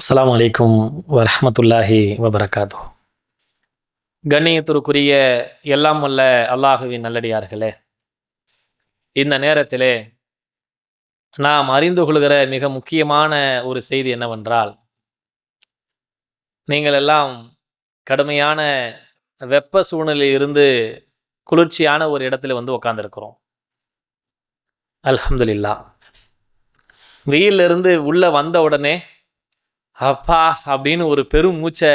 அஸ்ஸலாமு அலைக்கும் வரஹ்மத்துல்லாஹி வபரகாத்து. கண்ணியத்திற்குரிய எல்லாம் வல்ல அல்லாஹுவின் நல்லடியார்களே, இந்த நேரத்திலே நாம் அறிந்து கொள்கிற மிக முக்கியமான ஒரு செய்தி என்னவென்றால், நீங்கள் எல்லாம் கடுமையான வெப்ப சூழ்நிலையில் இருந்து குளிர்ச்சியான ஒரு இடத்துல வந்து உட்கார்ந்துருக்கிறோம். அல்ஹம்துலில்லாஹ். வெயிலிருந்து உள்ள வந்த உடனே அப்பா அப்படின்னு ஒரு பெரும் மூச்சை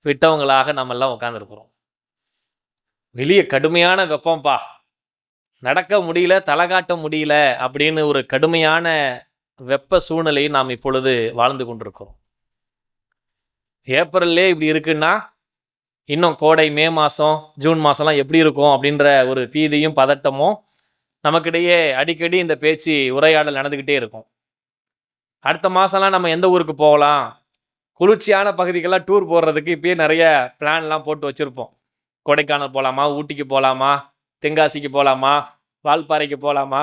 விட்டவங்களாக நம்ம எல்லாம் உட்காந்துருக்குறோம். வெளியே கடுமையான வெப்பம்பா, நடக்க முடியல, தலை காட்ட முடியல அப்படின்னு ஒரு கடுமையான வெப்ப சூழ்நிலையை நாம் இப்பொழுது வாழ்ந்து கொண்டிருக்கிறோம். ஏப்ரல்லே இப்படி இருக்குன்னா இன்னும் கோடை, மே மாதம், ஜூன் மாதம்லாம் எப்படி இருக்கும் அப்படின்ற ஒரு பீதியும் பதட்டமும் நமக்கிடையே அடிக்கடி இந்த பேச்சு உரையாடல் நடந்துக்கிட்டே இருக்கும். அடுத்த மாதம்லாம் நம்ம எந்த ஊருக்கு போகலாம், குளிர்ச்சியான பகுதிக்கெல்லாம் டூர் போடுறதுக்கு இப்பயே நிறைய பிளான்லாம் போட்டு வச்சுருப்போம். கொடைக்கானல் போகலாமா, ஊட்டிக்கு போகலாமா, தென்காசிக்கு போகலாமா, வால்பாறைக்கு போகலாமா,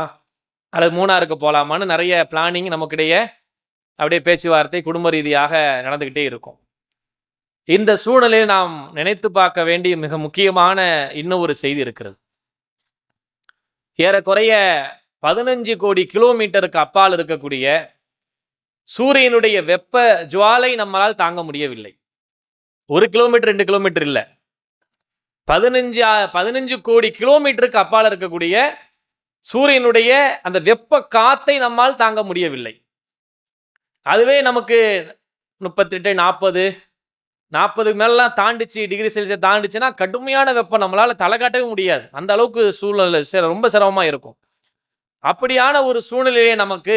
அல்லது மூணாருக்கு போகலாமான்னு நிறைய பிளானிங் நமக்கிடையே அப்படியே பேச்சுவார்த்தை குடும்ப ரீதியாக நடந்துக்கிட்டே இருக்கும். இந்த சூழ்நிலையை நாம் நினைத்து பார்க்க வேண்டிய மிக முக்கியமான இன்னும் ஒரு செய்தி இருக்கிறது. ஏறக்குறைய 15 கோடி கிலோமீட்டருக்கு அப்பால் இருக்கக்கூடிய சூரியனுடைய வெப்ப ஜுவாலை நம்மளால் தாங்க முடியவில்லை. 1 கிலோமீட்டர் 2 கிலோமீட்டர் இல்லை, 15 கோடி கிலோமீட்டருக்கு அப்பால் இருக்கக்கூடிய சூரியனுடைய அந்த வெப்ப காத்தை நம்மால் தாங்க முடியவில்லை. அதுவே நமக்கு 38 40 மேலாம் தாண்டிச்சு, டிகிரி செல்சியஸ் தாண்டிச்சுன்னா கடுமையான வெப்பம் நம்மளால் தலை காட்டவே முடியாது. அந்த அளவுக்கு சூழ்நிலை ரொம்ப சிரமமாக இருக்கும். அப்படியான ஒரு சூழ்நிலையை நமக்கு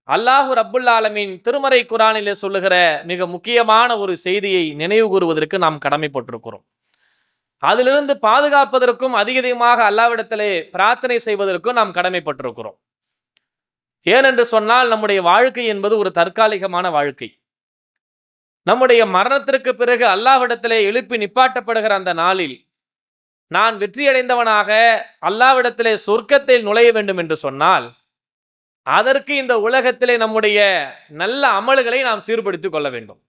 அல்லாஹு ரப்புல் ஆலமீன் திருமறை குர்ஆனிலே சொல்லுகிற மிக முக்கியமான ஒரு செய்தியை நினைவு கூறுவதற்கு நாம் கடமைப்பட்டிருக்கிறோம். அதிலிருந்து பாதுகாப்பதற்கும் அதிகமாக அல்லாஹ்விடத்திலே பிரார்த்தனை செய்வதற்கும் நாம் கடமைப்பட்டிருக்கிறோம். ஏனென்று சொன்னால், நம்முடைய வாழ்க்கை என்பது ஒரு தற்காலிகமான வாழ்க்கை. நம்முடைய மரணத்திற்கு பிறகு அல்லாஹ்விடத்திலே எழுப்பி நிப்பாட்டப்படுகிற அந்த நாளில் நான் வெற்றியடைந்தவனாக அல்லாஹ்விடத்திலே சொர்க்கத்தில் நுழைய வேண்டும் என்று சொன்னால், அதற்கு இந்த உலகத்திலே நம்முடைய நல்ல அமல்களை நாம் சீர்படுத்திக் கொள்ள வேண்டும்.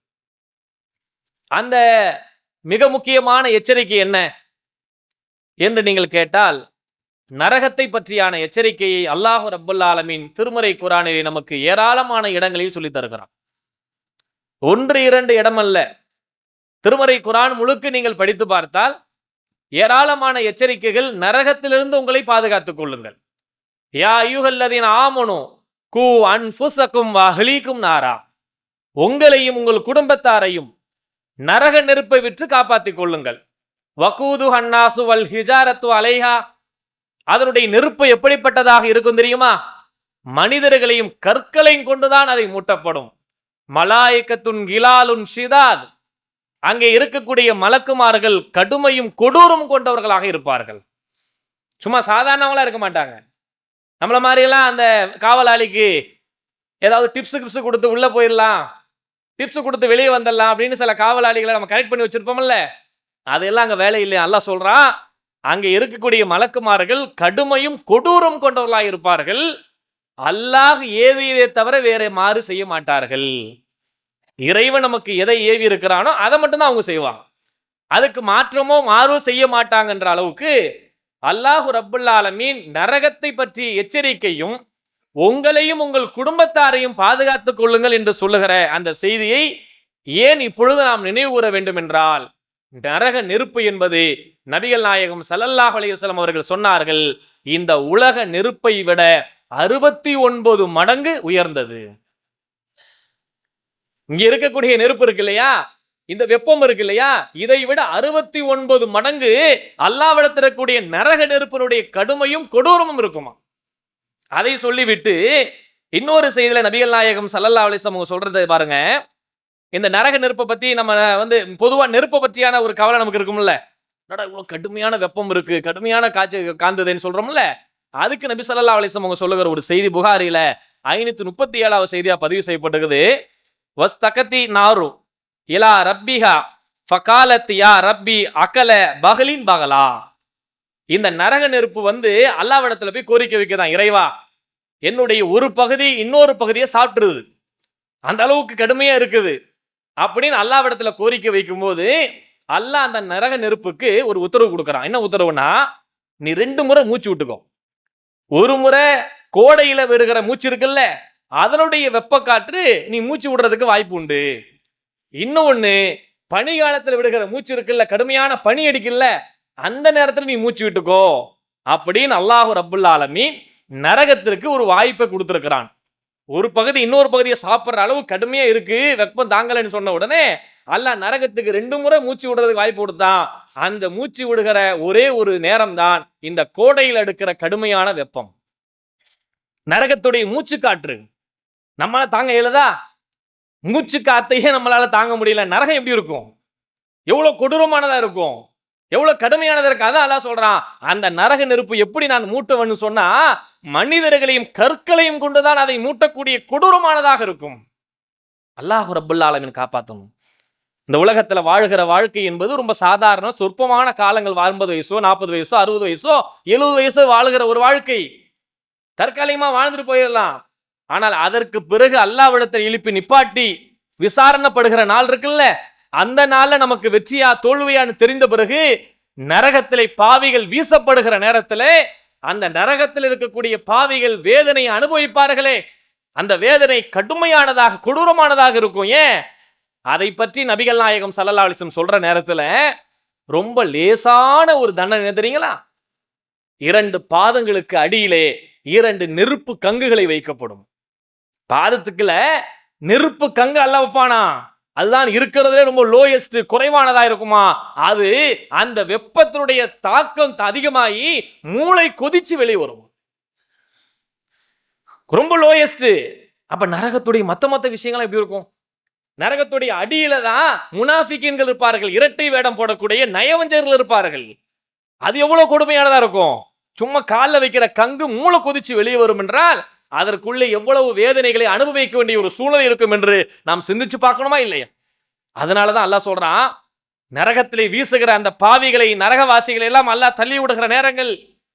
அந்த மிக முக்கியமான எச்சரிக்கை என்ன என்று நீங்கள் கேட்டால், நரகத்தை பற்றியான எச்சரிக்கையை அல்லாஹு ரப்புல் ஆலமீன் திருமறை குர்ஆனிலே நமக்கு ஏராளமான இடங்களில் சொல்லித் தருகிறார். 1 2 இடமல்ல, திருமறை குர்ஆன் முழுக்க நீங்கள் படித்து பார்த்தால் ஏராளமான எச்சரிக்கைகள். நரகத்திலிருந்து உங்களை பாதுகாத்துக் கொள்ளுங்கள். யா அய்யுஹல்லதீன ஆமனு கூ அன்ஃபுஸக்கும் வ அஹ்லீக்கும் நாரா, உங்களையும் உங்கள் குடும்பத்தாரையும் நரக நெருப்பை விட்டு காப்பாற்றிக் கொள்ளுங்கள். வகூது ஹன்னாசு வல் ஹிஜாரத்து அலைஹா, அதனுடைய நெருப்பு எப்படிப்பட்டதாக இருக்கும் தெரியுமா? மனிதர்களையும் கற்களையும் கொண்டுதான் அதை மூட்டப்படும். மலாயிகத்துன் கிலாலுன் ஷிதாத், அங்கே இருக்கக்கூடிய மலக்குமார்கள் கடுமையும் கொடூரம் கொண்டவர்களாக இருப்பார்கள். சும்மா சாதாரணவங்களா இருக்க மாட்டாங்க. நம்மள மாதிரியெல்லாம் அந்த காவலாளிக்கு ஏதாவது டிப்ஸ் கொடுத்து உள்ள போயிடலாம், டிப்ஸ் கொடுத்து வெளியே வந்துடலாம் அப்படின்னு சில காவலாளிகளை நம்ம கனெக்ட் பண்ணி வச்சிருப்போம்ல, அதெல்லாம் அங்கே வேலை இல்லை. அல்லாஹ் சொல்றான், அங்கே இருக்கக்கூடிய மலக்குமார்கள் கடுமையும் கொடூரம் கொண்டவர்களாக இருப்பார்கள். அல்லாஹ் ஏவியதை தவிர வேற மாறு செய்ய மாட்டார்கள். இறைவன் நமக்கு எதை ஏவி இருக்கிறானோ அதை மட்டும்தான் அவங்க செய்வாங்க. அதுக்கு மாற்றமோ மாறோ செய்ய மாட்டாங்கன்ற அளவுக்கு அல்லாஹு ரப்புல் ஆலமீன் நரகத்தை பற்றி எச்சரிக்கையும் உங்களையும் உங்கள் குடும்பத்தாரையும் பாதுகாத்துக் கொள்ளுங்கள் என்று சொல்லுகிற அந்த செய்தியை ஏன் இப்பொழுது நாம் நினைவு கூற வேண்டும் என்றால், நரக நெருப்பு என்பது நபிகள் நாயகம் ஸல்லல்லாஹு அலைஹி வஸல்லம் அவர்கள் சொன்னார்கள், இந்த உலக நெருப்பை விட 69 மடங்கு உயர்ந்தது. இங்க இருக்கக்கூடிய நெருப்பு இருக்கு இல்லையா, இந்த வெப்பம் இருக்கு இல்லையா, இதை விட 69 மடங்கு அல்லாஹ்விடத்தில் இருக்கக்கூடிய நரக நெருப்பினுடைய கடுமையும் கொடூரமும் இருக்குமா. அதை சொல்லிவிட்டு இன்னொரு செய்தியில நபிகள் நாயகம் ஸல்லல்லாஹு அலைஹி வஸல்லம் சொல்றதை பாருங்க. இந்த நரக நெருப்பை பத்தி நம்ம பொதுவா நெருப்பை பற்றியான ஒரு கவலை நமக்கு இருக்கும்ல, என்னடா இவ்வளவு கடுமையான வெப்பம் இருக்கு, கடுமையான காய்ச்சி காந்ததுன்னு சொல்றோம்ல, அதுக்கு நபி ஸல்லல்லாஹு அலைஹி வஸல்லம் சொல்லுகிற ஒரு செய்தி புகாரில 537வது செய்தியா பதிவு செய்யப்பட்டிருக்குது. வஸ்தகதி நாரு இலா ரப்பிஹா ஃபகாலத் யா ரப்பி அகல பகலின் பகலா, இந்த நரக நெருப்பு அல்லாஹ்விடத்துல போய் கோரிக்கை வைக்கதான், இறைவா என்னுடைய ஒரு பகுதி இன்னொரு பகுதியை சாப்பிட்டுருது. அந்த அளவுக்கு கடுமையா இருக்குது அப்படின்னு அல்லாஹ்விடத்துல கோரிக்கை வைக்கும்போது அல்லாஹ் அந்த நரக நெருப்புக்கு ஒரு உத்தரவு கொடுக்கறான். என்ன உத்தரவுனா, நீ 2 முறை மூச்சு விட்டுக்கோ. ஒரு முறை கோடையில விடுகிற மூச்சு இருக்குல்ல, அதனுடைய வெப்ப காற்று நீ மூச்சு விடுறதுக்கு வாய்ப்பு உண்டு. இன்னொன்னு, பனி காலத்துல விடுகிற மூச்சு இருக்குல்ல, கடுமையான பனி அடிக்குல்ல, அந்த நேரத்துல நீ மூச்சு விட்டுக்கோ அப்படின்னு அல்லாஹ் ரப்புல் ஆலமீன் நரகத்திற்கு ஒரு வாய்ப்பை கொடுத்திருக்கிறான். ஒரு பகுதி இன்னொரு பகுதியை சாப்பிட்ற அளவு கடுமையா இருக்கு, வெப்பம் தாங்கலைன்னு சொன்ன உடனே அல்லாஹ் நரகத்துக்கு 2 முறை மூச்சு விடுறதுக்கு வாய்ப்பு கொடுத்தான். அந்த மூச்சு விடுகிற ஒரே ஒரு நேரம் தான் இந்த கோடையில் எடுக்கிற கடுமையான வெப்பம். நரகத்துடைய மூச்சு காற்று நம்மளால தாங்க இயலுதா? மூச்சு காத்தையே நம்மளால தாங்க முடியல. நரகம் எப்படி இருக்கும்? எவ்வளவு கொடூரமானதா இருக்கும், எவ்வளவு கடுமையானதா இருக்கு. அதான் அல்லாஹ் சொல்றான், அந்த நரக நெருப்பு எப்படி நான் மூட்டுவேன்னு சொன்னா, மனிதர்களையும் கற்களையும் கொண்டுதான் அதை மூட்டக்கூடிய கொடூரமானதாக இருக்கும். அல்லாஹ் ரப்புல் ஆலமீன் காப்பாற்றணும். இந்த உலகத்துல வாழ்கிற வாழ்க்கை என்பது ரொம்ப சாதாரண சொற்பமான காலங்கள், 50 வயசோ 40 வயசோ 60 வயசோ 70 வயசோ வாழுகிற ஒரு வாழ்க்கை. தற்காலிகமா வாழ்ந்துட்டு போயிடலாம். ஆனால் அதற்கு பிறகு அல்லாஹ்விடத்தில் எழுப்பி நிப்பாட்டி விசாரணைப்படுகிற நாள் இருக்குல்ல, அந்த நாள்ல நமக்கு வெற்றியா தோல்வியான்னு தெரிந்த பிறகு நரகத்திலே பாவிகள் வீசப்படுகிற நேரத்திலே அந்த நரகத்தில் இருக்கக்கூடிய பாவிகள் வேதனையை அனுபவிப்பார்களே, அந்த வேதனை கடுமையானதாக கொடூரமானதாக இருக்கும். ஏன்? அதை பற்றி நபிகள் நாயகம் ஸல்லல்லாஹு அலைஹி வஸல்லம் சொல்ற நேரத்துல ரொம்ப லேசான ஒரு தண்டனை தெரியுங்களா? 2 பாதங்களுக்கு அடியிலே 2 நெருப்பு கங்குகளை வைக்கப்படும். பாதத்துக்குள்ள நெருப்பு கங்கு அல்லாஹ் வைப்பானா, அதுதான் இருக்கிறதுலே ரொம்ப லோயஸ்ட், குறைவானதா இருக்குமா. அது அந்த வெப்பத்தினுடைய தாக்கம் அதிகமாகி மூளை கொதிச்சு வெளியே வரும், ரொம்ப லோயஸ்ட். அப்ப நரகத்துடைய மத்த விஷயங்கள் எப்படி இருக்கும்? நரகத்துடைய அடியில தான் முனாஃபிகீன்கள் இருப்பார்கள், இரட்டை வேடம் போடக்கூடிய நயவஞ்சகர்கள் இருப்பார்கள். அது எவ்வளவு கொடுமையானதா இருக்கும். சும்மா காலில் வைக்கிற கங்கு மூளை கொதிச்சு வெளியே வரும் என்றால் அதற்குள்ளே எவ்வளவு வேதனைகளை அனுபவிக்க வேண்டிய ஒரு சூழ்நிலை இருக்கும் என்று நாம் சிந்திச்சு பார்க்கணுமா இல்லையா? அதனாலதான் அல்லாஹ் சொல்றான், நரகத்திலே வீசுகிற அந்த பாவிகளை, நரகவாசிகளை எல்லாம் அல்லாஹ் தள்ளி விடுகிற நேரங்கள்,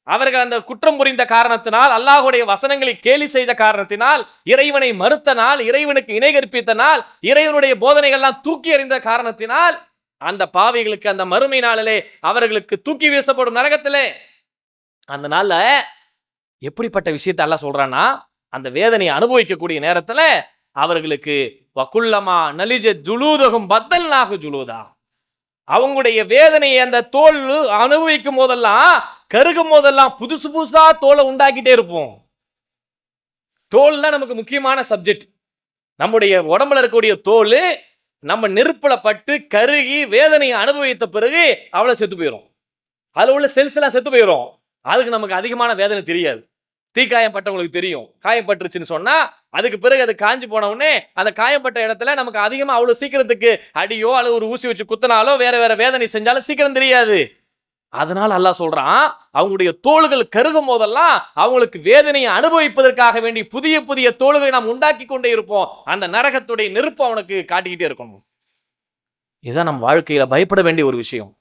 அவர்கள் அந்த குற்றம் புரிந்த காரணத்தினால், அல்லாஹ்வுடைய வசனங்களை கேலி செய்த காரணத்தினால், இறைவனை மறுத்த நாள், இறைவனுக்கு இணை கற்பித்த நாள், இறைவனுடைய போதனைகள்லாம் தூக்கி எறிந்த காரணத்தினால் அந்த பாவிகளுக்கு அந்த மறுமை நாளிலே அவர்களுக்கு தூக்கி வீசப்படும் நரகத்திலே. அந்த நாள்ல எப்படிப்பட்ட விஷயத்தை அல்லாஹ் சொல்றான்னா, அந்த வேதனையை அனுபவிக்கக்கூடிய நேரத்துல அவர்களுக்கு வகுல்லமா நலிஜ ஜுலூதகும் பத்தல்நாகு ஜுலூதா, அவங்களுடைய வேதனையை அந்த தோல் அனுபவிக்கும் போதெல்லாம், கருகும் போதெல்லாம் புதுசு புதுசா தோலை உண்டாக்கிட்டே இருப்போம். தோல் தான் நமக்கு முக்கியமான சப்ஜெக்ட். நம்முடைய உடம்புல இருக்கக்கூடிய தோல் நம்ம நெருப்புல பட்டு கருகி வேதனையை அனுபவித்த பிறகு அவ்வளவு செத்து போயிடும். அதுல உள்ள செல்ஸ் எல்லாம் செத்து போயிடும். அதுக்கு நமக்கு அதிகமான வேதனை தெரியாது. தீக்காயம் பட்டவங்களுக்கு தெரியும். காயம் பட்டுருச்சுன்னு சொன்னா அதுக்கு பிறகு அது காஞ்சி போன உடனே அந்த காயப்பட்ட இடத்துல நமக்கு அதிகமா அவ்வளவு சீக்கிரத்துக்கு அடியோ அல்லது ஒரு ஊசி வச்சு குத்தினாலோ வேற வேற வேதனை செஞ்சாலும் சீக்கிரம் தெரியாது. அதனால அல்லாஹ் சொல்றான், அவங்களுடைய தோள்கள் கருகும் போதெல்லாம் அவங்களுக்கு வேதனையை அனுபவிப்பதற்காக வேண்டி புதிய புதிய தோள்களை நாம் உண்டாக்கி கொண்டே இருப்போம். அந்த நரகத்துடைய நெருப்பு அவனுக்கு காட்டிக்கிட்டே இருக்கணும். இதுதான் நம்ம வாழ்க்கையில பயப்பட வேண்டிய ஒரு விஷயம்.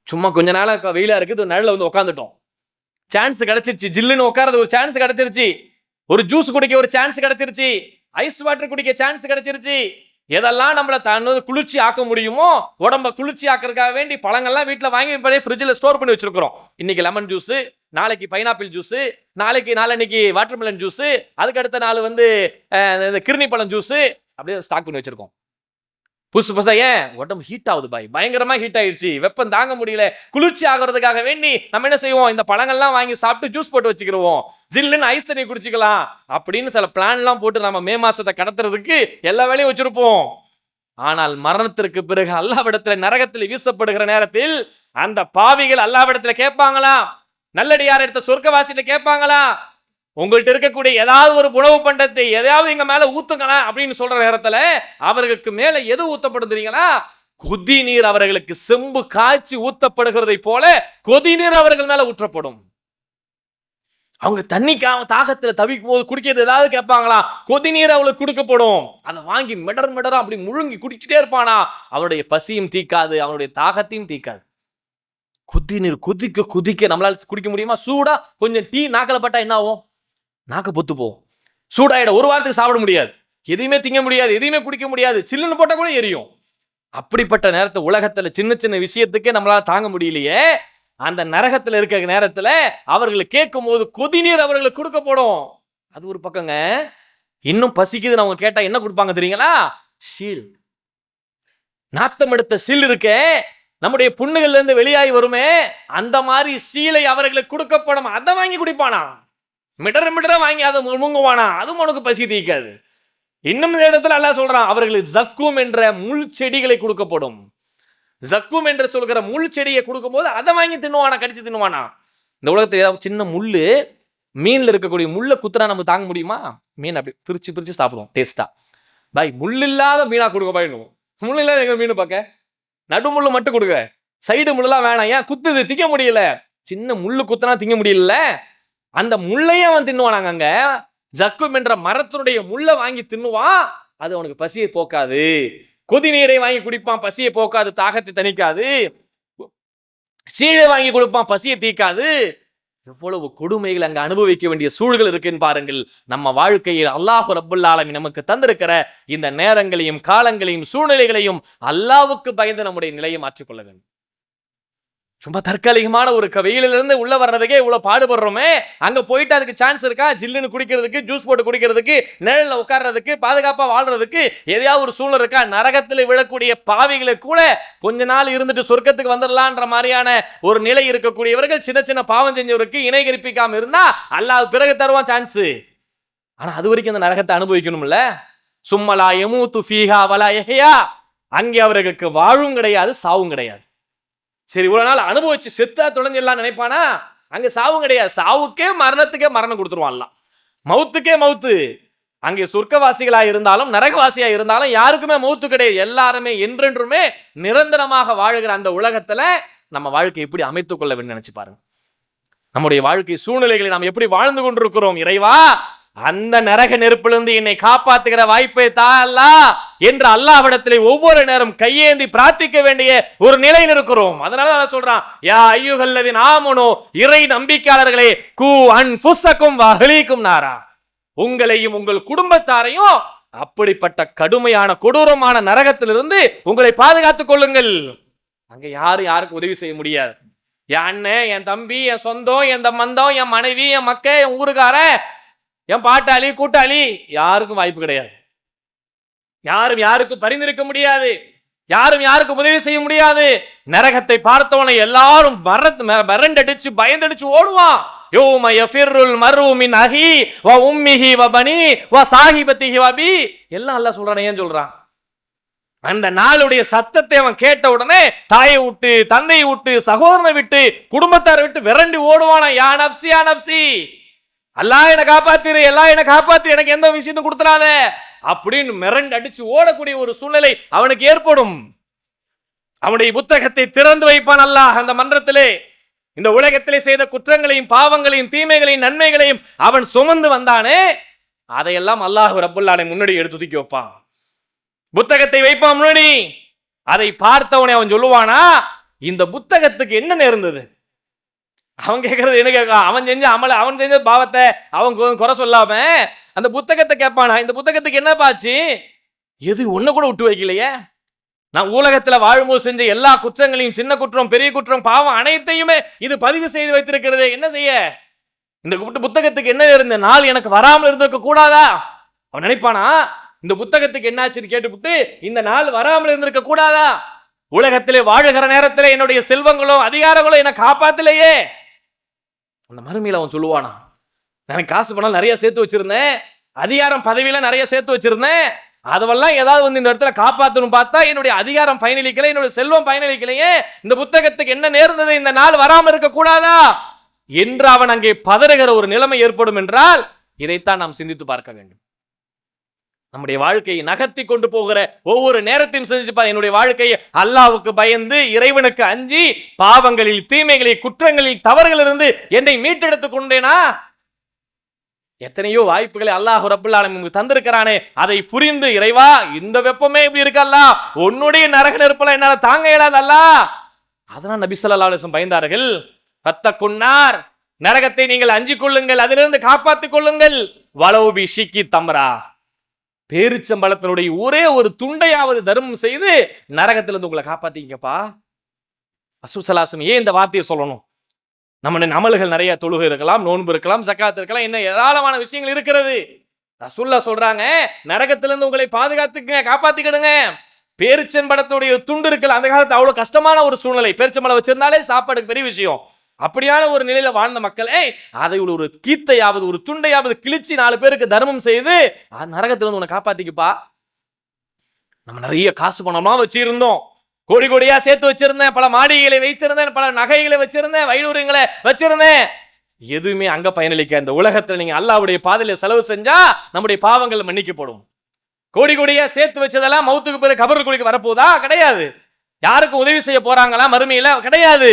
சும்மா கொஞ்ச நாளா வெயிலா இருக்குது, நிழல்ல வந்து உட்காந்துட்டோம், சான்ஸ் கிடைச்சிருச்சு, ஜில்லுன்னு உட்கார்றது ஒரு சான்ஸ் கிடைச்சிருச்சு, ஒரு ஜூஸ் குடிக்க ஒரு சான்ஸ் கிடைச்சிருச்சு, ஐஸ் வாட்டர் குடிக்க சான்ஸ் கிடைச்சிருச்சு. எதெல்லாம் நம்மள குளிர்ச்சி ஆக்க முடியுமோ, உடம்ப குளிர்ச்சி ஆக்கிறதுக்காக வேண்டி பழங்கள்லாம் வீட்டில் வாங்கி ஃப்ரிட்ஜில் ஸ்டோர் பண்ணி வச்சிருக்கிறோம். இன்னைக்கு லெமன் ஜூஸ், நாளைக்கு பைனாப்பிள் ஜூஸ், நாளைக்கு வாட்டர்மெலன் ஜூஸ், அதுக்கு அடுத்த நாள் வந்து கிர்னி பழம் ஜூஸ், அப்படியே ஸ்டாக் பண்ணி வச்சிருக்கோம். புதுசா ஏன் உடம்பு ஹீட் ஆகுது பாய், பயங்கரமா ஹீட் ஆயிடுச்சு, வெப்பம் தாங்க முடியல, குளிர்ச்சி ஆகிறதுக்காக வேண்டி நம்ம என்ன செய்வோம், இந்த பழங்கள்லாம் வாங்கி சாப்பிட்டு ஜூஸ் போட்டு வச்சுக்கிறோம், ஜில்லுன்னு ஐஸ் தண்ணி குடிச்சிக்கலாம் அப்படின்னு சில பிளான்லாம் போட்டு நம்ம மே மாசத்தை கடத்துறதுக்கு எல்லா வேலையும் வச்சிருப்போம். ஆனால் மரணத்திற்கு பிறகு அல்லாஹ்விடத்தில் நரகத்தில் வீசப்படுகிற நேரத்தில் அந்த பாவிகள் அல்லாஹ்விடத்தில் கேட்பாங்களா, நல்லடியார் எடுத்த சொர்க்கவாசிட்ட கேட்பாங்களா, உங்கள்கிட்ட இருக்கக்கூடிய ஏதாவது ஒரு உணவு பண்டத்தை எதையாவது எங்க மேல ஊத்துங்களா அப்படின்னு சொல்ற நேரத்துல அவர்களுக்கு மேல எது ஊத்தப்படும் தெரியுங்களா? கொதி நீர் அவர்களுக்கு செம்பு காய்ச்சி ஊத்தப்படுகிறதை போல கொதி நீர் அவர்கள் மேல ஊற்றப்படும். அவங்க தண்ணி தாகத்துல தவிக்கும் போது குடிக்கிறது ஏதாவது கேட்பாங்களா, கொதி நீர் அவளுக்கு கொடுக்கப்படும். அதை வாங்கி மிடரா அப்படி முழுங்கி குடிச்சுட்டே இருப்பானா, அவனுடைய பசியும் தீக்காது, அவனுடைய தாகத்தையும் தீக்காது. கொதி நீர் கொதிக்க கொதிக்க நம்மளால குடிக்க முடியுமா? சூடா கொஞ்சம் டீ நாக்கில பட்டா என்ன ஆகும்? நாக்க பொத்து போகும், சூடாயிட, ஒரு வாரத்துக்கு சாப்பிட முடியாது. எதையுமே திங்க முடியாது, எதையுமே குடிக்க முடியாது, சில்லுன்னு போட்டா கூட எரியும். அப்படிப்பட்ட நேரத்தை உலகத்துல சின்ன சின்ன விஷயத்துக்கே நம்மளால தாங்க முடியலையே, அந்த நரகத்துல இருக்கிற நேரத்துல அவர்கள் கேட்கும் போது கொதிநீர் அவர்களுக்கு கொடுக்கப்படும். அது ஒரு பக்கங்க. இன்னும் பசிக்குது அவங்க கேட்டா என்ன கொடுப்பாங்க தெரியுங்களா? ஷீல். நாத்தம் எடுத்த ஷீல் இருக்கே, நம்முடைய புண்ணுகள்ல இருந்து வெளியாகி வருமே, அந்த மாதிரி ஷீலை அவர்களுக்கு கொடுக்கப்படும். அதை வாங்கி குடிப்பானா, மிடற மிடற வாங்கி அதை முங்குவானா, அதுவும் உனக்கு பசி தீக்காது. இன்னும் இந்த இடத்துல அல்லாஹ் சொல்றான், அவர்களுக்கு ஜக்கூம் என்ற முள் செடிகளை கொடுக்கப்படும். ஜக்கூம் என்று சொல்கிற முள் செடியை கொடுக்கும் போது அதை வாங்கி தின்னுவானா, கடிச்சு தின்னுவானா. இந்த உலகத்தில் ஏதாவது சின்ன முள்ளு, மீன்ல இருக்கக்கூடிய முள்ளை குத்துறா நம்ம தாங்க முடியுமா? மீன் அப்படி பிரிச்சு பிரிச்சு சாப்பிடுவோம் டேஸ்டா. பாய் முள் இல்லாத மீனா கொடுக்க பாயிடுவோம். முள் இல்லாத எங்க மீன் பார்க்க நடுமுள்ளு மட்டும் கொடுங்க, சைடு முள்ளெல்லாம் வேணாம். ஏன் குத்துது, திங்க முடியல. சின்ன முள்ளு குத்துனா திங்க முடியல, அந்த முள்ளையும் அவன் தின்னுவானாங்க. அங்க ஜக்கும் என்ற மரத்தினுடைய முள்ளை வாங்கி தின்னுவான். அது அவனுக்கு பசியை போக்காது. கொதி நீரை வாங்கி குடிப்பான், பசியை போக்காது, தாகத்தை தணிக்காது. சீழை வாங்கி கொடுப்பான், பசியை தீக்காது. எவ்வளவு கொடுமைகள் அங்க அனுபவிக்க வேண்டிய சூழல்கள் இருக்குன்னு பாருங்கள். நம்ம வாழ்க்கையில் அல்லாஹ் ரப்புல் ஆலமீன் நமக்கு தந்திருக்கிற இந்த நேரங்களையும் காலங்களையும் சூழ்நிலைகளையும் அல்லாஹ்வுக்கு பயந்து நம்முடைய நிலையை மாற்றிக்கொள்ள வேண்டும். சும்மா தற்காலிகமான ஒரு வெயிலிருந்து உள்ள வர்றதுக்கே இவ்வளவு பாடுபடுறோமே, அங்க போயிட்டு அதுக்கு சான்ஸ் இருக்கா? ஜில்லுன்னு குடிக்கிறதுக்கு, ஜூஸ் போட்டு குடிக்கிறதுக்கு, நிழல்ல உட்கார்றதுக்கு, பாதுகாப்பா வாழ்றதுக்கு எதையாவது ஒரு சூழ்நிலை இருக்கா? நரகத்தில் விழக்கூடிய பாவிகளை கூட கொஞ்ச நாள் இருந்துட்டு சொர்க்கத்துக்கு வந்துடலான்ற மாதிரியான ஒரு நிலை இருக்கக்கூடியவர்கள், சின்ன சின்ன பாவம் செஞ்சவருக்கு இணை கற்பிக்காம இருந்தா அல்லாஹ் பிறகு தருவான் சான்ஸ். ஆனா அது வரைக்கும் அந்த நரகத்தை அனுபவிக்கணும்ல. சும்மலா யமூது ஃபீஹா வலா யஹ்யா, அங்கே அவர்களுக்கு வாழும் கிடையாது, சாவும் கிடையாது. சரி, இவ்வளவு நாள் அனுபவிச்சு செத்தா தொடங்கிடலாம் நினைப்பானா? அங்க சாவும் கிடையாது. சாவுக்கே மரணத்துக்கே மரணம் கொடுத்துருவான்லாம், மவுத்துக்கே மவுத்து. அங்கே சொர்க்கவாசிகளா இருந்தாலும் நரகவாசியா இருந்தாலும் யாருக்குமே மவுத்து கிடையாது. எல்லாருமே என்றென்றுமே நிரந்தரமாக வாழுகிற அந்த உலகத்துல நம்ம வாழ்க்கை எப்படி அமைத்துக் கொள்ள வேண்டும் நினைச்சு பாருங்க. நம்முடைய வாழ்க்கை சூழ்நிலைகளை நாம் எப்படி வாழ்ந்து கொண்டிருக்கிறோம். இறைவா, அந்த நரக நெருப்பிலிருந்து என்னை காப்பாத்துகிற வாய்ப்பை தா அல்லாஹ் என்று அல்லாஹ்விடத்திலே ஒவ்வொரு நேரம் கையேந்தி பிரார்த்திக்க வேண்டிய ஒரு நிலையில் இருக்கிறோம். அதனால நான் சொல்றான், யா அய்யுஹல்லதீன ஆமனூ, இறை நம்பிக்கையாளர்களே, கூ அன்ஃபுஸக்கும் வ அஹ்லீக்கும் நாரா, உங்களையும் உங்கள் குடும்பத்தாரையும் அப்படிப்பட்ட கடுமையான கொடூரமான நரகத்திலிருந்து உங்களை பாதுகாத்துக் கொள்ளுங்கள். அங்க யாருக்கு உதவி செய்ய முடியாது. என் அண்ணன், என் தம்பி, என் சொந்தம், என் மந்தம், என் மனைவி, என் மக்க, என் ஊருக்கார, என் பாட்டாளி, கூட்டாளி, யாருக்கும் வாய்ப்பு கிடையாது. யாரும் யாருக்கும் பரிந்திருக்க முடியாது, யாரும் யாருக்கும் உதவி செய்ய முடியாது. நரகத்தை பார்த்தவனை எல்லாரும் மரண்டடிச்சு பயந்தடிச்சு ஓடுவான். யௌம யஃபிருல் மர்உ மின் அஹி வ உம்மிஹி வ பனி வ சாஹிபத்திஹி வ பி, எல்லாம் அல்லாஹ் சொல்றானே. ஏன் சொல்றான்? அந்த நாளுடைய சத்தத்தை அவன் கேட்ட உடனே தாயை விட்டு, தந்தையை விட்டு, சகோதரனை விட்டு, குடும்பத்தாரை விட்டு விரண்டி ஓடுவானா. யா நப்சி யா நப்சி, அல்லாஹ் என்னை காப்பாத்திரு, எல்லாம் என்னை காப்பாத்து, எனக்கு எந்த விஷயத்தையும் கொடுத்துடாத அப்படின்னு மிரண்டு அடிச்சு ஓடக்கூடிய ஒரு சூழ்நிலை அவனுக்கு ஏற்படும். அவனுடைய புத்தகத்தை திறந்து வைப்பான் அல்லாஹ் அந்த மன்றத்திலே. இந்த உலகத்திலே செய்த குற்றங்களையும் பாவங்களையும் தீமைகளையும் நன்மைகளையும் அவன் சுமந்து வந்தானே, அதையெல்லாம் அல்லாஹ் ரப்புல் ஆலமீன் முன்னாடி எடுத்து தூக்கி வைப்பான். புத்தகத்தை வைப்பான் முன்னாடி. அதை பார்த்தவனே அவன் சொல்லுவானா, இந்த புத்தகத்துக்கு என்ன நேர்ந்தது? அவன் கேட்கறது என்ன கேட்க? அவன் செஞ்ச அமல, அவன் செஞ்ச பாவத்தை அவன் குறை சொல்லாம அந்த புத்தகத்தை கேட்பானா, இந்த புத்தகத்துக்கு என்ன பாச்சு? எது ஒண்ணு கூட விட்டு வைக்கலையே. நான் உலகத்துல வாழும்போது செஞ்ச எல்லா குற்றங்களையும், சின்ன குற்றம் பெரிய குற்றம் பாவம் அனைத்தையுமே இது பதிவு செய்து வைத்திருக்கிறது. என்ன செய்ய? இந்த புத்தகத்துக்கு என்ன இருந்த நாள் எனக்கு வராமல் இருந்திருக்க கூடாதா? அவன் நினைப்பானா, இந்த புத்தகத்துக்கு என்னாச்சுன்னு கேட்டுவிட்டு இந்த நாள் வராமல் இருந்திருக்க கூடாதா? உலகத்திலே வாழுகிற நேரத்திலே என்னுடைய செல்வங்களோ அதிகாரங்களோ என்னை காப்பாத்தலையே. அந்த மறுமையில அவன் சொல்லுவானா, எனக்கு காசு பணம் நிறைய சேர்த்து வச்சிருந்தேன், அதிகாரம் பதவியில நிறைய சேர்த்து வச்சிருந்தேன், அதெல்லாம் ஏதாவது இந்த இடத்துல காப்பாற்றணும் பார்த்தா என்னுடைய அதிகாரம் பயனளிக்கல, என்னுடைய செல்வம் பயனளிக்கலையே, இந்த புத்தகத்துக்கு என்ன நேர்ந்தது, இந்த நாள் வராமல் இருக்க கூடாதா என்று அவன் அங்கே பதறுகிற ஒரு நிலைமை ஏற்படும் என்றால் இதைத்தான் நாம் சிந்தித்து பார்க்க வேண்டும். நம்முடைய வாழ்க்கையை நகர்த்தி கொண்டு போகிற ஒவ்வொரு நேரத்தையும் சிந்திச்சுப்பார். என்னுடைய வாழ்க்கையை அல்லாஹ்வுக்கு பயந்து, இறைவனுக்கு அஞ்சி, பாவங்களில் தீமைகளில் குற்றங்களில் தவறுகளிலிருந்து என்னை மீட்டெடுத்துக் கொண்டேனா? எத்தனையோ வாய்ப்புகளை அல்லாஹ் ரப்புல் ஆலமீன் தந்திருக்கிறானே, அதை புரிந்து இறைவா இந்த வெப்பமே இப்படி இருக்கல்ல, உன்னுடைய நரக நெருப்பல என்னால தாங்க இயலாதல்ல. அதனால் நபி ஸல்லல்லாஹு அலைஹி வஸல்லம் பயந்தார்கள். ஃபத்தகுன்னார், நரகத்தை நீங்கள் அஞ்சிக் கொள்ளுங்கள், அதிலிருந்து காப்பாற்றிக் கொள்ளுங்கள். வலௌ பி ஷிக்கி தம்ரா, பேரிச்சம்பழத்தினுடைய ஒரே ஒரு துண்டையாவது தர்மம் செய்து நரகத்திலிருந்து உங்களை காப்பாத்திக்கப்பா. ரசூல் ஸல்லல்லாஹு அலைஹி வஸல்லம் ஏன் இந்த வார்த்தையை சொல்லணும்? நம்ம அமல்கள் நிறைய, தொழுகை இருக்கலாம், நோன்பு இருக்கலாம், ஜக்காத் இருக்கலாம், இன்னும் ஏராளமான விஷயங்கள் இருக்கிறது. ரசூலுல்லாஹ் சொல்றாங்க, நரகத்திலிருந்து உங்களை பாதுகாத்துக்குங்க, காப்பாத்திக்கிடுங்க. பேரிச்சம்பழத்துடைய துண்டு இருக்கல, அந்த காலத்து அவ்வளவு கஷ்டமான ஒரு சூழ்நிலை, பேரிச்சம்பழம் வச்சிருந்தாலே சாப்பாடுக்கு பெரிய விஷயம். அப்படியான ஒரு நிலையில வாழ்ந்த மக்களே அதை ஒரு கீத்தையாவது ஒரு துண்டையாவது கிழிச்சு 4 பேருக்கு தர்மம் செய்து நரகத்திலிருந்து உன்னை காப்பாத்திக்குப்பா. நம்ம நிறைய காசு பணமா வச்சிருந்தோம், கோடி கோடியா சேர்த்து வச்சிருந்தேன், பல மாளிகைகளை வைத்திருந்தேன், பல நகைகளை வச்சிருந்தேன், வைடூரியங்களை வச்சிருந்தேன், எதுவுமே அங்க பயனளிக்க. இந்த உலகத்துல நீங்க அல்லாஹ்வுடைய பாதையில செலவு செஞ்சா நம்முடைய பாவங்கள் மன்னிக்கப்படும். கோடி கோடியா சேர்த்து வச்சதெல்லாம் மௌத்துக்கு பிறகு கபருக்குள்ளிக்கு வரப்போதா? கிடையாது. யாருக்கும் உதவி செய்ய போறாங்களா மறுமையில? கிடையாது.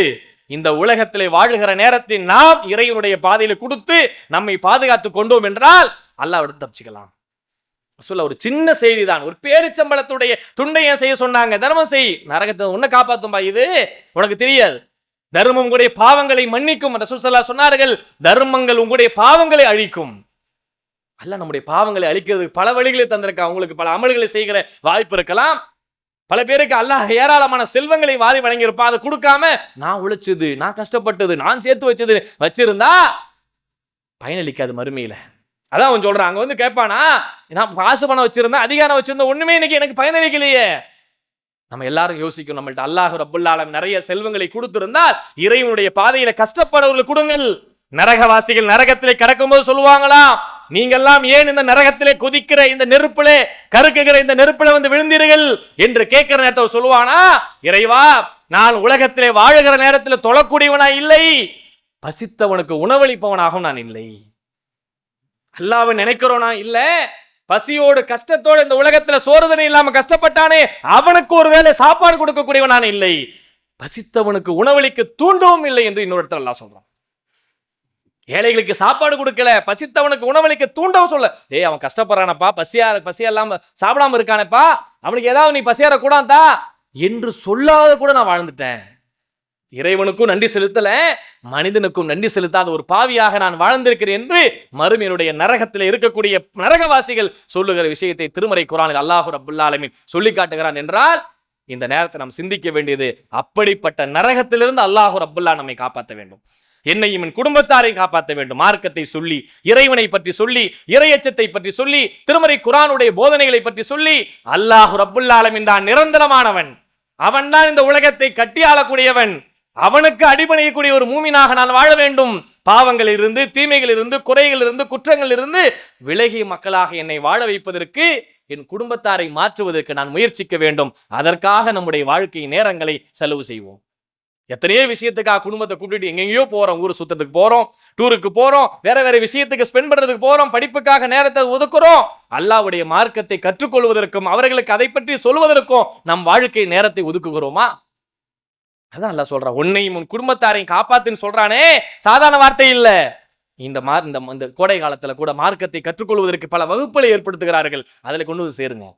இந்த உலகத்திலே வாழுகிற நேரத்தில் நாம் இறைவனுடைய பாதையில கொடுத்து நம்மை பாதுகாத்து கொண்டோம் என்றால் அல்லாஹ் விட்டு தப்பிச்சுக்கலாம். சொல்ல ஒரு சின்ன செய்தி தான். ஒரு பேரிச்சம்பழத்துடைய துண்டையை செய்ய சொன்னாங்க, தர்மம் செய், நரகத்தை உன்னை காப்பாத்தும்பா. இது உனக்கு தெரியாது. தர்மம் உங்களுடைய பாவங்களை மன்னிக்கும். ரசூல் ஸல்லல்லாஹு அலைஹி சொன்னார்கள், தர்மங்கள் உங்களுடைய பாவங்களை அழிக்கும். அல்லாஹ் நம்முடைய பாவங்களை அழிக்கிறதுக்கு பல வழிகளை தந்திருக்கா. உங்களுக்கு பல அமல்களை செய்கிற வாய்ப்பு இருக்கலாம். பல பேருக்கு அல்லாஹ் ஏராளமான செல்வங்களை வாரி வழங்கியிருப்பா. அதை கொடுக்காம நான் உழைச்சது, நான் கஷ்டப்பட்டது, நான் சேர்த்து வச்சது வச்சிருந்தா பயனளிக்காது மறுமையில. அதான் அவன் சொல்றான். அங்க வந்து கேட்பானா, நான் காசு பணம் வச்சிருந்தேன், அதிகாரம் வச்சிருந்தேன், ஒண்ணுமே இன்னைக்கு எனக்கு பயனளிக்கலையே. நம்ம எல்லாரும் யோசிக்கணும், நம்மள்ட்ட அல்லாஹ் ரப்புல் ஆலமீன் நிறைய செல்வங்களை கொடுத்திருந்தால் இறைவனுடைய பாதையில கஷ்டப்படுறவர்களுக்கு கொடுங்கள். நரகவாசிகள் நரகத்திலே கடக்கும்போது சொல்லுவாங்களா, நீங்கெல்லாம் ஏன் இந்த நரகத்திலே கொதிக்கிற இந்த நெருப்பிலே, கருக்குகிற இந்த நெருப்பில வந்து விழுந்தீர்கள் என்று கேட்கிற நேரத்தில் சொல்லுவானா, இறைவா நான் உலகத்திலே வாழுகிற நேரத்தில் தொழக்கூடியவனா இல்லை, பசித்தவனுக்கு உணவளிப்பவனாகவும் நான் இல்லை. அல்லாஹ்வை நினைக்கிறோனா இல்ல, பசியோடு கஷ்டத்தோடு இந்த உலகத்துல சோறுதனை இல்லாம கஷ்டப்பட்டானே அவனுக்கு ஒருவேளை சாப்பாடு கொடுக்கக்கூடியவன் நான் இல்லை, பசித்தவனுக்கு உணவளிக்க தூண்டவும் இல்லை என்று இன்னொரு இடத்துல அல்லாஹ் சொல்றான். ஏழைகளுக்கு சாப்பாடு கொடுக்கல, பசித்தவனுக்கு உணவளிக்க தூண்டவும் சொல்ல. அவன் கஷ்டப்படுறானப்பா, பசியா இல்லாம சாப்பிடாம இருக்கானப்பா, அவனுக்கு ஏதாவது நீ பசியார கூடாதா என்று சொல்லாத கூட நான் வாழ்ந்துட்டேன். இறைவனுக்கும் நன்றி செலுத்தல, மனிதனுக்கும் நன்றி செலுத்தாத ஒரு பாவியாக நான் வாழ்ந்திருக்கிறேன் என்று மறுமையினுடைய நரகத்தில் இருக்கக்கூடிய நரகவாசிகள் சொல்லுகிற விஷயத்தை திருமறை குர்ஆனில் அல்லாஹ் ரப்புல் ஆலமீன் சொல்லி காட்டுகிறான் என்றால் இந்த நேரத்தை நாம் சிந்திக்க வேண்டியது, அப்படிப்பட்ட நரகத்திலிருந்து அல்லாஹ் ரப்புல்லா நம்மை காப்பாற்ற வேண்டும், என்னையும் என் குடும்பத்தாரை காப்பாற்ற வேண்டும். மார்க்கத்தை சொல்லி, இறைவனை பற்றி சொல்லி, இறையச்சத்தை பற்றி சொல்லி, திருமறை குர்ஆனுடைய போதனைகளை பற்றி சொல்லி, அல்லாஹ் ரப்புல் ஆலமீன் தான் நிரந்தரமானவன், அவன் தான் இந்த உலகத்தை கட்டி ஆளக்கூடியவன், அவனுக்கு அடிபணியக்கூடிய ஒரு மூமினாக நான் வாழ வேண்டும். பாவங்களில் இருந்து, தீமைகளில் இருந்து, குறைகளில் இருந்து, குற்றங்களில் இருந்து விலகிய மக்களாக என்னை வாழ வைப்பதற்கு, என் குடும்பத்தாரை மாற்றுவதற்கு நான் முயற்சிக்க வேண்டும். அதற்காக நம்முடைய வாழ்க்கை நேரங்களை செலவு செய்வோம். எத்தனையோ விஷயத்துக்காக குடும்பத்தை கூட்டிட்டு எங்கெங்கயோ போறோம், ஊர் சுத்தத்துக்கு போறோம், டூருக்கு போறோம், வேற வேற விஷயத்துக்கு ஸ்பெண்ட் பண்றதுக்கு போறோம், படிப்புக்காக நேரத்தை ஒதுக்குறோம். அல்லாஹ்வுடைய மார்க்கத்தை கற்றுக்கொள்வதற்கும் அவர்களுக்கு அதை பற்றி சொல்வதற்கும் நம் வாழ்க்கை நேரத்தை ஒதுக்குகிறோமா? அதான் அல்லாஹ் சொல்றான், உன்னையும் உன் குடும்பத்தாரையும் காப்பாத்துன்னு சொல்றானே, சாதாரண வார்த்தை இல்ல. இந்த கோடை காலத்துல கூட மார்க்கத்தை கற்றுக்கொள்வதற்கு பல வகுப்புகளை ஏற்படுத்துகிறார்கள். அதுல கொண்டு வந்து சேருங்க.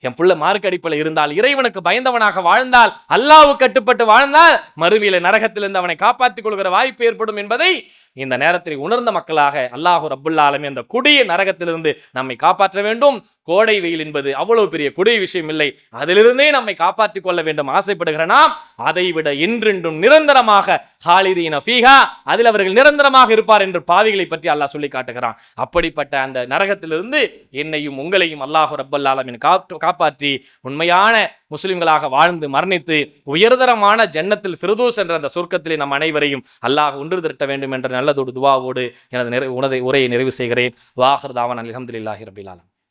என் புள்ள மார்க்க அடிப்படையில் இருந்தால், இறைவனுக்கு பயந்தவனாக வாழ்ந்தால், அல்லாஹ்வுக்கு கட்டுப்பட்டு வாழ்ந்தால் மறுமையில நரகத்திலிருந்து அவனை காப்பாற்றிக் கொள்கிற வாய்ப்பு ஏற்படும் என்பதை இந்த நேரத்தில் உணர்ந்த மக்களாக அல்லாஹ் ரப்புல் ஆலமீன் அந்த கொடிய நரகத்திலிருந்து நம்மை காப்பாற்ற வேண்டும். கோடை வெயில் என்பது அவ்வளவு பெரிய கொடிய விஷயம் இல்லை, அதிலிருந்தே நம்மை காப்பாற்றிக் கொள்ள வேண்டும் ஆசைப்படுகிற நாம் அதை விட என்றென்றும் நிரந்தரமாக ஹாலிதீன ஃபீஹா, அதில் அவர்கள் நிரந்தரமாக இருப்பார் என்று பாவிகளை பற்றி அல்லாஹ் சொல்லி காட்டுகிறான். அப்படிப்பட்ட அந்த நரகத்திலிருந்து என்னையும் உங்களையும் அல்லாஹ் ரப்புல் ஆலமீன் காப்பாற்றி உண்மையான முஸ்லிம்களாக வாழ்ந்து மரணித்து உயர்தரமான ஜன்னத்தில் ஃபிர்தௌஸ் என்ற அந்த சொர்க்கத்திலே நம் அனைவரையும் அல்லாஹ் ஒன்று திரட்ட வேண்டும் என்ற நல்லதொரு துவாவோடு எனது உரையை நிறைவு செய்கிறேன். வாஹிர் தாவானா அல்ஹம்துலில்லாஹி ரப்பில் ஆலமீன்.